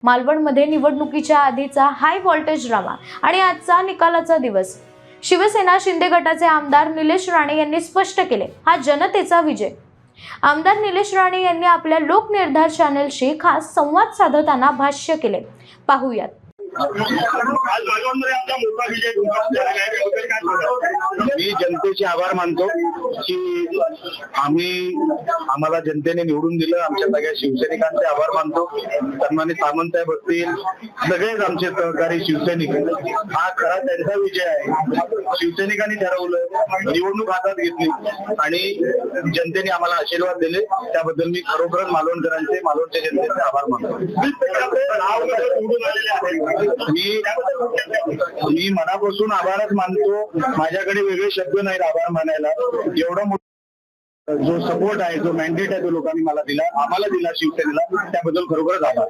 मालवणमध्ये निवडणुकीच्या आधीचा high voltage drama आणि आजचा निकालाचा दिवस। शिवसेना शिंदे गटाचे आमदार निलेश राणे यांनी स्पष्ट केले, हा जनतेचा विजय। आमदार निलेश राणे यांनी आपल्या लोकनिर्धार चॅनलशी खास संवाद साधताना भाष्य केले। पाहूयात। मी जनतेचे आभार मानतो की आम्हाला जनतेने निवडून दिलं। आमच्या सगळ्या शिवसैनिकांचे आभार मानतो। सन्मानित सामंत साहेब असतील, सगळेच आमचे सहकारी शिवसैनिक, हा खरा त्यांचा विजय आहे। शिवसैनिकांनी ठरवलं, निवडणूक हातात घेतली आणि जनतेने आम्हाला आशीर्वाद दिले, त्याबद्दल मी खरोखरच मालवणकरांचे, मालवणच्या जनतेचे आभार मानतो। मी मनापासून आभारच मानतो। माझ्याकडे वेगळे शब्द नाहीत आभार मानायला। एवढा मोठा जो सपोर्ट आहे, जो मॅन्डेट आहे, तो लोकांनी मला दिला, आम्हाला दिला, शिवसेनेला, त्याबद्दल खरोखरच आभार।